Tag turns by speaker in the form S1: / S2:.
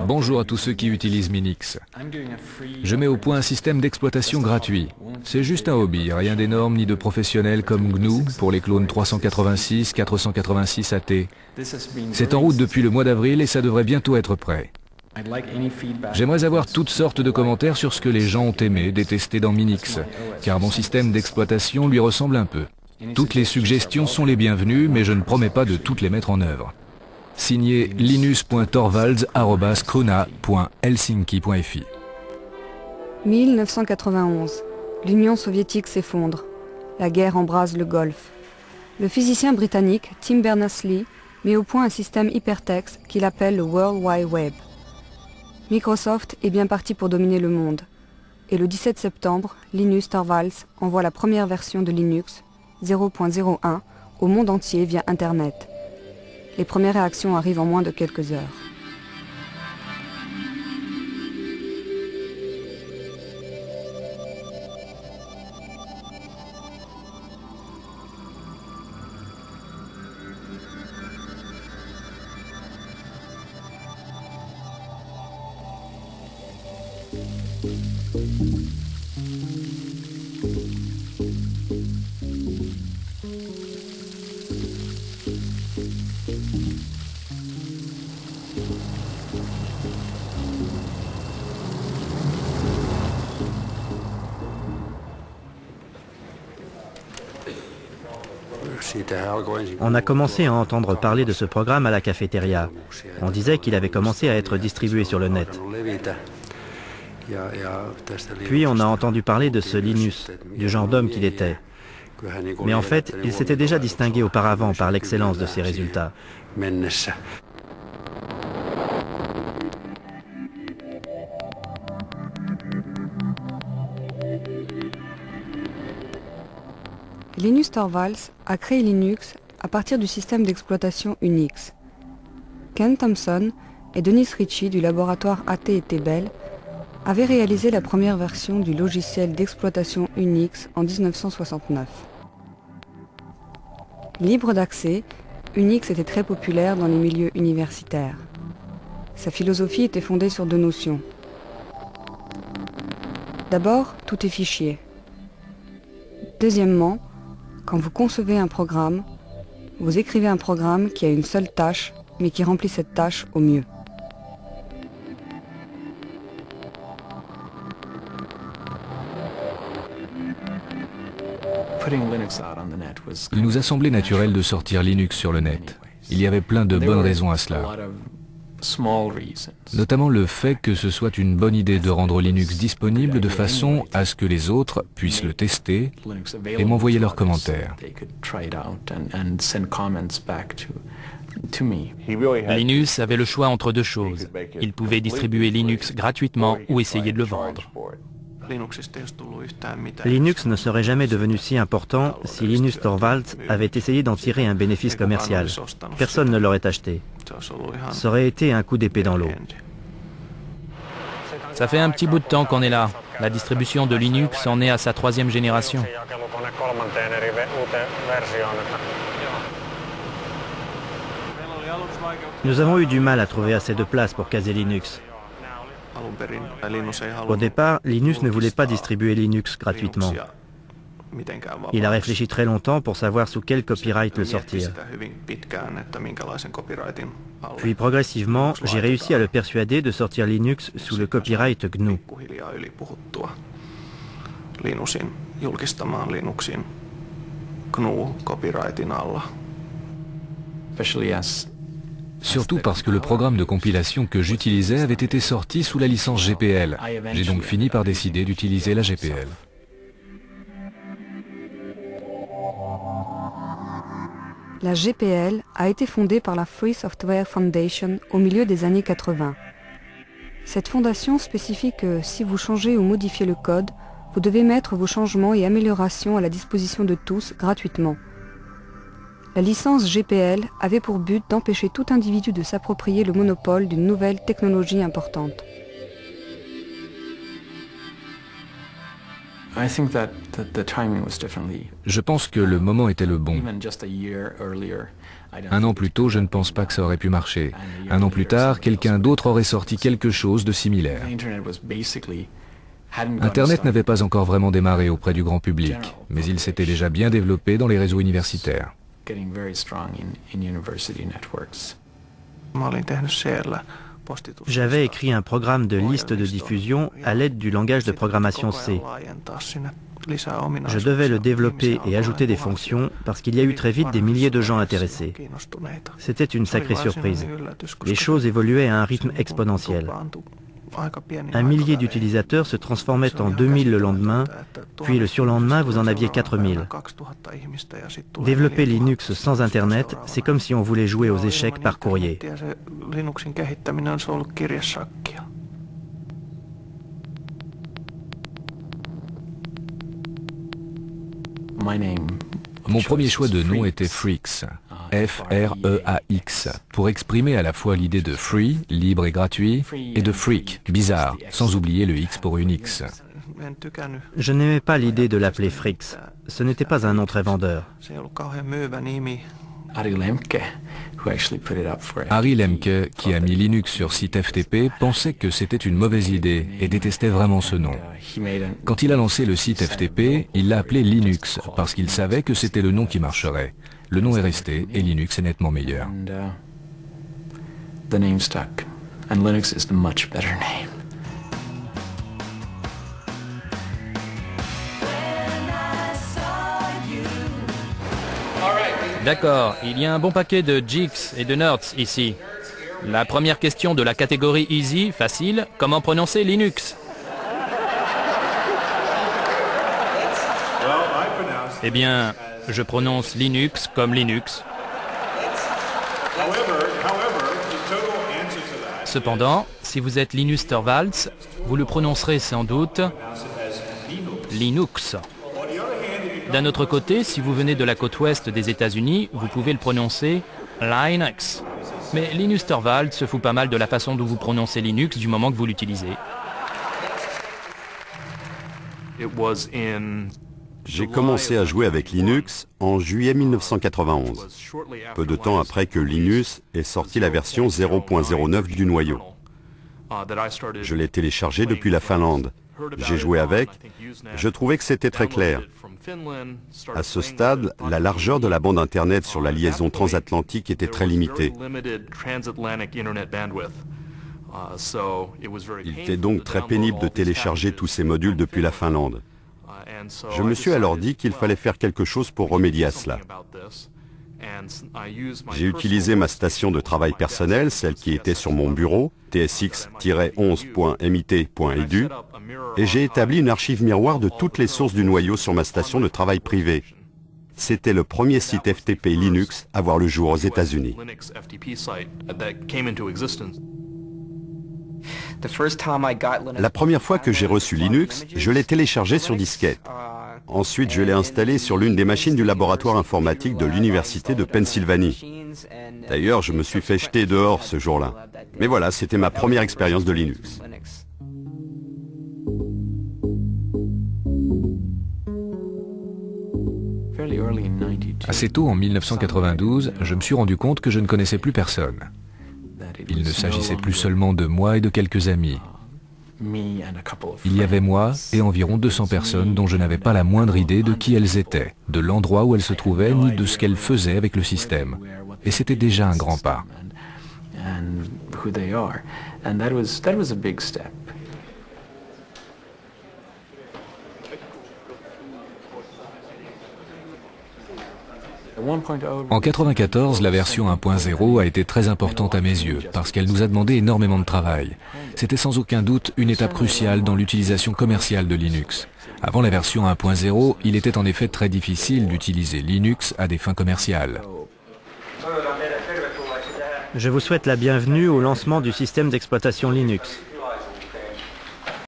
S1: Bonjour à tous ceux qui utilisent Minix. Je mets au point un système d'exploitation gratuit. C'est juste un hobby, rien d'énorme ni de professionnel comme GNU pour les clones 386, 486 AT. C'est en route depuis le mois d'avril et ça devrait bientôt être prêt. J'aimerais avoir toutes sortes de commentaires sur ce que les gens ont aimé, détesté dans Minix, car mon système d'exploitation lui ressemble un peu. Toutes les suggestions sont les bienvenues, mais je ne promets pas de toutes les mettre en œuvre. Signé linus.torvalds@krona.helsinki.fi.
S2: 1991. L'Union soviétique s'effondre. La guerre embrase le Golfe. Le physicien britannique Tim Berners-Lee met au point un système hypertexte qu'il appelle le World Wide Web. Microsoft est bien parti pour dominer le monde. Et le 17 septembre, Linus Torvalds envoie la première version de Linux, 0.01, au monde entier via Internet. Les premières réactions arrivent en moins de quelques heures.
S3: On a commencé à entendre parler de ce programme à la cafétéria. On disait qu'il avait commencé à être distribué sur le net. Puis on a entendu parler de ce Linus, du genre d'homme qu'il était. Mais en fait, il s'était déjà distingué auparavant par l'excellence de ses résultats.
S2: Linus Torvalds a créé Linux à partir du système d'exploitation Unix. Ken Thompson et Dennis Ritchie du laboratoire AT&T Bell avaient réalisé la première version du logiciel d'exploitation Unix en 1969. Libre d'accès, Unix était très populaire dans les milieux universitaires. Sa philosophie était fondée sur deux notions. D'abord, tout est fichier. Deuxièmement, quand vous concevez un programme, vous écrivez un programme qui a une seule tâche, mais qui remplit cette tâche au mieux.
S1: Il nous a semblé naturel de sortir Linux sur le net. Il y avait plein de bonnes raisons à cela. Notamment le fait que ce soit une bonne idée de rendre Linux disponible de façon à ce que les autres puissent le tester et m'envoyer leurs commentaires.
S4: Linus avait le choix entre deux choses. Il pouvait distribuer Linux gratuitement ou essayer de le vendre.
S3: Linux ne serait jamais devenu si important si Linus Torvalds avait essayé d'en tirer un bénéfice commercial. Personne ne l'aurait acheté. Ça aurait été un coup d'épée dans l'eau.
S4: Ça fait un petit bout de temps qu'on est là. La distribution de Linux en est à sa 3e génération.
S3: Nous avons eu du mal à trouver assez de place pour caser Linux. Au départ, Linus ne voulait pas distribuer Linux gratuitement. Il a réfléchi très longtemps pour savoir sous quel copyright le sortir. Puis progressivement, j'ai réussi à le persuader de sortir Linux sous le copyright GNU.
S1: Surtout parce que le programme de compilation que j'utilisais avait été sorti sous la licence GPL. J'ai donc fini par décider d'utiliser la GPL.
S2: La GPL a été fondée par la Free Software Foundation au milieu des années 80. Cette fondation spécifie que si vous changez ou modifiez le code, vous devez mettre vos changements et améliorations à la disposition de tous gratuitement. La licence GPL avait pour but d'empêcher tout individu de s'approprier le monopole d'une nouvelle technologie importante.
S1: Je pense que le moment était le bon. Un an plus tôt, je ne pense pas que ça aurait pu marcher. Un an plus tard, quelqu'un d'autre aurait sorti quelque chose de similaire. Internet n'avait pas encore vraiment démarré auprès du grand public, mais il s'était déjà bien développé dans les réseaux universitaires.
S3: J'avais écrit un programme de liste de diffusion à l'aide du langage de programmation C. Je devais le développer et ajouter des fonctions parce qu'il y a eu très vite des milliers de gens intéressés. C'était une sacrée surprise. Les choses évoluaient à un rythme exponentiel. Un millier d'utilisateurs se transformait en 2000 le lendemain, puis le surlendemain, vous en aviez 4000. Développer Linux sans Internet, c'est comme si on voulait jouer aux échecs par courrier.
S1: Mon premier choix de nom était Freaks, F-R-E-A-X, pour exprimer à la fois l'idée de free, libre et gratuit, et de freak, bizarre, sans oublier le X pour Unix.
S3: Je n'aimais pas l'idée de l'appeler Freaks. Ce n'était pas un nom très vendeur.
S1: Harry Lemke, qui a mis Linux sur site FTP, pensait que c'était une mauvaise idée et détestait vraiment ce nom. Quand il a lancé le site FTP, il l'a appelé Linux parce qu'il savait que c'était le nom qui marcherait. Le nom est resté et Linux est nettement meilleur.
S4: D'accord, il y a un bon paquet de geeks et de nerds ici. La première question de la catégorie Easy, facile, comment prononcer Linux? Eh bien, je prononce Linux comme Linux. Cependant, si vous êtes Linus Torvalds, vous le prononcerez sans doute Linux. D'un autre côté, si vous venez de la côte ouest des États-Unis, vous pouvez le prononcer Linux. Mais Linus Torvalds se fout pas mal de la façon dont vous prononcez Linux du moment que vous l'utilisez.
S5: J'ai commencé à jouer avec Linux en juillet 1991, peu de temps après que Linus ait sorti la version 0.09 du noyau. Je l'ai téléchargé depuis la Finlande. J'ai joué avec, je trouvais que c'était très clair. À ce stade, la largeur de la bande Internet sur la liaison transatlantique était très limitée. Il était donc très pénible de télécharger tous ces modules depuis la Finlande. Je me suis alors dit qu'il fallait faire quelque chose pour remédier à cela. J'ai utilisé ma station de travail personnelle, celle qui était sur mon bureau, tsx-11.mit.edu, et j'ai établi une archive miroir de toutes les sources du noyau sur ma station de travail privée. C'était le premier site FTP Linux à voir le jour aux États-Unis. La première fois que j'ai reçu Linux, je l'ai téléchargé sur disquette. Ensuite, je l'ai installé sur l'une des machines du laboratoire informatique de l'Université de Pennsylvanie. D'ailleurs, je me suis fait jeter dehors ce jour-là. Mais voilà, c'était ma première expérience de Linux.
S1: Assez tôt, en 1992, je me suis rendu compte que je ne connaissais plus personne. Il ne s'agissait plus seulement de moi et de quelques amis. Il y avait moi et environ 200 personnes dont je n'avais pas la moindre idée de qui elles étaient, de l'endroit où elles se trouvaient, ni de ce qu'elles faisaient avec le système. Et c'était déjà un grand pas. En 1994, la version 1.0 a été très importante à mes yeux, parce qu'elle nous a demandé énormément de travail. C'était sans aucun doute une étape cruciale dans l'utilisation commerciale de Linux. Avant la version 1.0, il était en effet très difficile d'utiliser Linux à des fins commerciales.
S3: Je vous souhaite la bienvenue au lancement du système d'exploitation Linux.